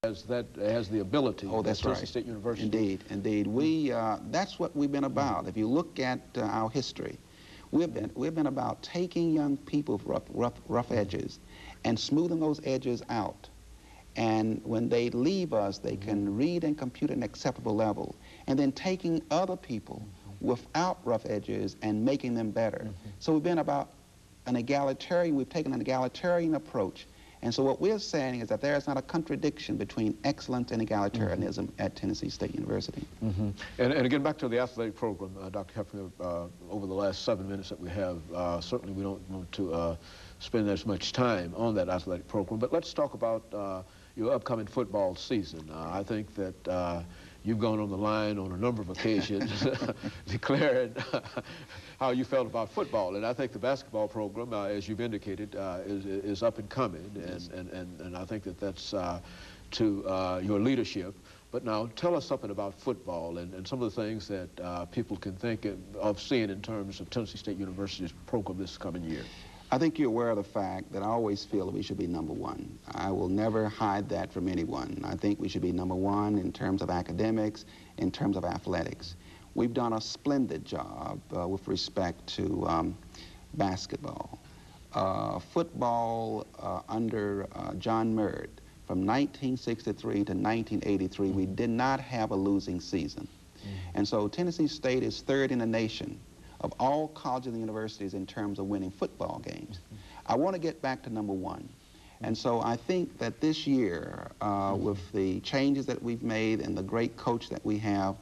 has the ability. Oh, that's Tennessee right. State University. Indeed, indeed. That's what we've been about. If you look at our history, we've been about taking young people with rough edges and smoothing those edges out. And when they leave us, they can read and compute at an acceptable level. And then taking other people without rough edges and making them better. So we've been about we've taken an egalitarian approach. And so what we're saying is that there is not a contradiction between excellence and egalitarianism at Tennessee State University. And again, back to the athletic program, Dr. Hefner, over the last 7 minutes that we have, certainly we don't want to spend as much time on that athletic program, but let's talk about your upcoming football season. I think that you've gone on the line on a number of occasions declaring how you felt about football. And I think the basketball program, as you've indicated, is up and coming. And I think that that's to your leadership. But now tell us something about football and some of the things that people can think of seeing in terms of Tennessee State University's program this coming year. I think you're aware of the fact that I always feel that we should be #1. I will never hide that from anyone. I think we should be #1 in terms of academics, in terms of athletics. We've done a splendid job with respect to basketball. Football under John Murd, from 1963 to 1983, we did not have a losing season. And so Tennessee State is 3rd in the nation of all colleges and universities in terms of winning football games. I want to get back to #1. And so I think that this year, with the changes that we've made and the great coach that we have,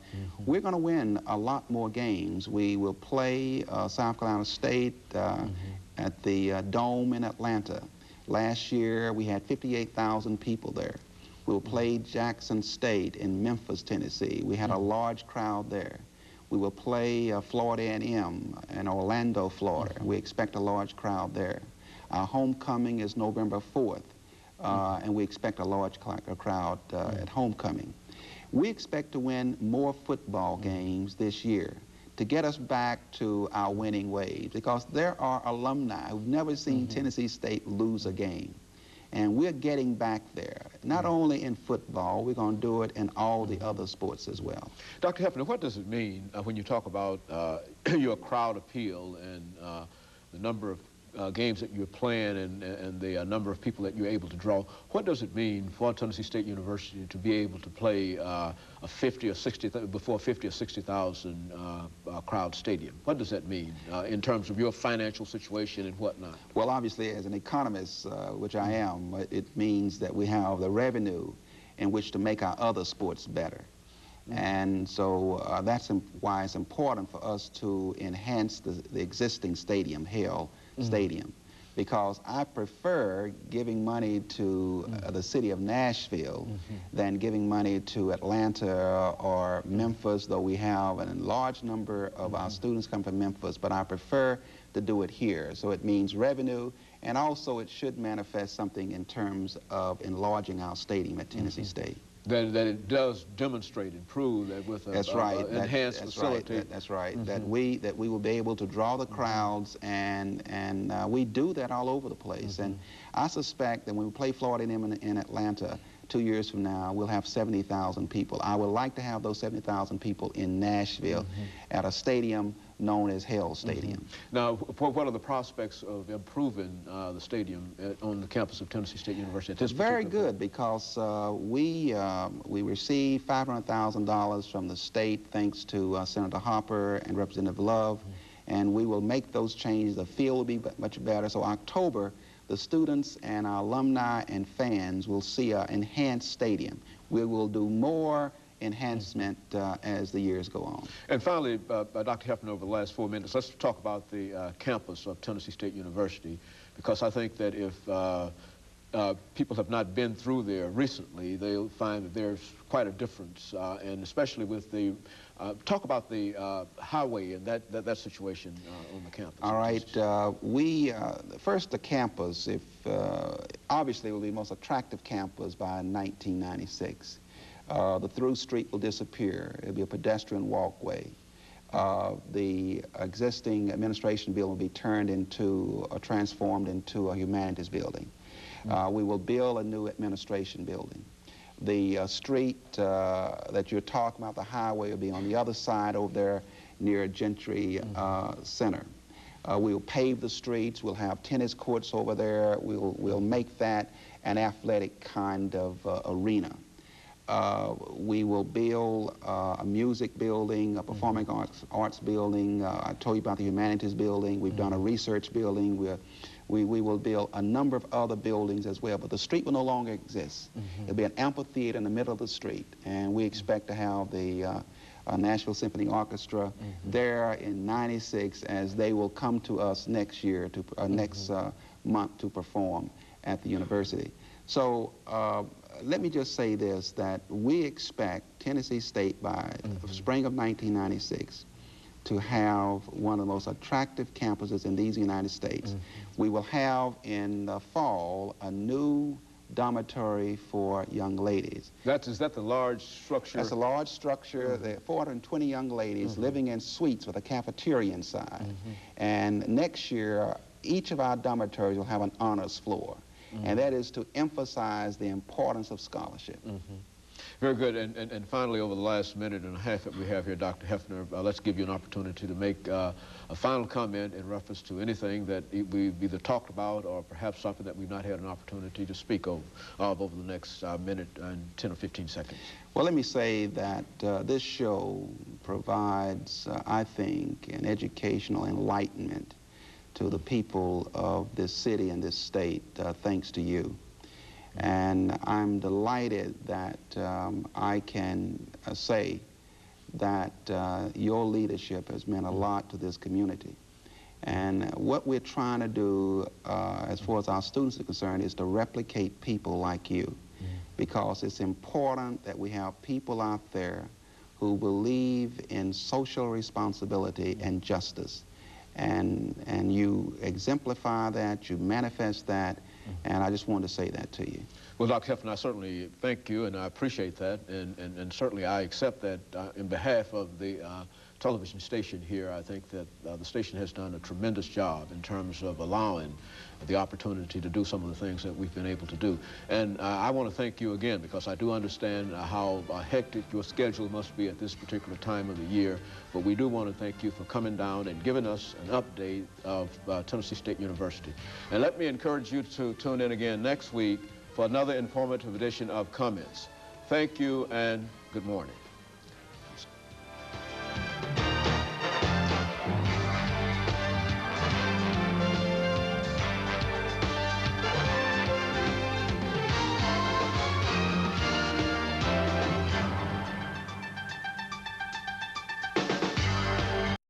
we're going to win a lot more games. We will play South Carolina State at the Dome in Atlanta. Last year, we had 58,000 people there. We'll play Jackson State in Memphis, Tennessee. We had a large crowd there. We will play Florida A&M in Orlando, Florida. We expect a large crowd there. Our homecoming is November 4th, and we expect a large crowd at homecoming. We expect to win more football games this year to get us back to our winning ways, because there are alumni who've never seen Tennessee State lose a game. And we're getting back there, not only in football, we're going to do it in all the other sports as well. Dr. Hefner, what does it mean when you talk about your crowd appeal and the number of games that you're playing and the number of people that you're able to draw? What does it mean for Tennessee State University to be able to play before 50 or 60,000 crowd stadium? What does that mean in terms of your financial situation and whatnot? Well, obviously, as an economist, which I am, it means that we have the revenue in which to make our other sports better. And so that's why it's important for us to enhance the existing stadium, Hale Stadium, because I prefer giving money to the city of Nashville than giving money to Atlanta or Memphis, though we have a large number of our students come from Memphis, but I prefer to do it here. So it means revenue, and also it should manifest something in terms of enlarging our stadium at Tennessee State. That it does demonstrate and prove that with an enhanced facility. That's right. That we will be able to draw the crowds, and we do that all over the place. And I suspect that when we play Florida in Atlanta 2 years from now, we'll have 70,000 people. I would like to have those 70,000 people in Nashville at a stadium known as Hale Stadium. Now, what are the prospects of improving the stadium on the campus of Tennessee State University at this It's very good, because we received $500,000 from the state thanks to Senator Hopper and Representative Love, and we will make those changes. The field will be much better. So October, the students and our alumni and fans will see an enhanced stadium. We will do more enhancement as the years go on. And finally, Dr. Hefner, over the last 4 minutes, let's talk about the campus of Tennessee State University, because I think that if people have not been through there recently, they'll find that there's quite a difference, and especially with the, talk about the highway and that situation on the campus. All right, first the campus, obviously it will be the most attractive campus by 1996. The through street will disappear. It'll be a pedestrian walkway. The existing administration building will be turned into, or transformed into a humanities building. We will build a new administration building. The street that you're talking about, the highway, will be on the other side over there near Gentry Center. We'll pave the streets. We'll have tennis courts over there. We'll make that an athletic kind of arena. We will build a music building, a performing arts building. I told you about the humanities building. We've done a research building. We will build a number of other buildings as well, but the street will no longer exist. It'll be an amphitheater in the middle of the street, and we expect to have the Nashville Symphony Orchestra there in '96, as they will come to us next year, next month, to perform at the university. So let me just say this, that we expect Tennessee State by spring of 1996 to have one of the most attractive campuses in these United States. We will have in the fall a new dormitory for young ladies. Is that the large structure? That's a large structure. There are 420 young ladies living in suites with a cafeteria inside. And next year, each of our dormitories will have an honors floor. And that is to emphasize the importance of scholarship. Very good. And finally, over the last minute and a half that we have here, Dr. Hefner, let's give you an opportunity to make a final comment in reference to anything that we've either talked about or perhaps something that we've not had an opportunity to speak of over the next minute and 10 or 15 seconds. Well, let me say that this show provides, I think, an educational enlightenment to the people of this city and this state, thanks to you. And I'm delighted that I can say that your leadership has meant a lot to this community. And what we're trying to do, as far as our students are concerned, is to replicate people like you. Because it's important that we have people out there who believe in social responsibility and justice. And you exemplify that, you manifest that, and I just wanted to say that to you. Well, Dr. Hefner, I certainly thank you, and I appreciate that, and certainly I accept that in behalf of the television station here. I think that the station has done a tremendous job in terms of allowing the opportunity to do some of the things that we've been able to do. And I want to thank you again, because I do understand how hectic your schedule must be at this particular time of the year, but we do want to thank you for coming down and giving us an update of Tennessee State University. And let me encourage you to tune in again next week for another informative edition of Comments. Thank you and good morning.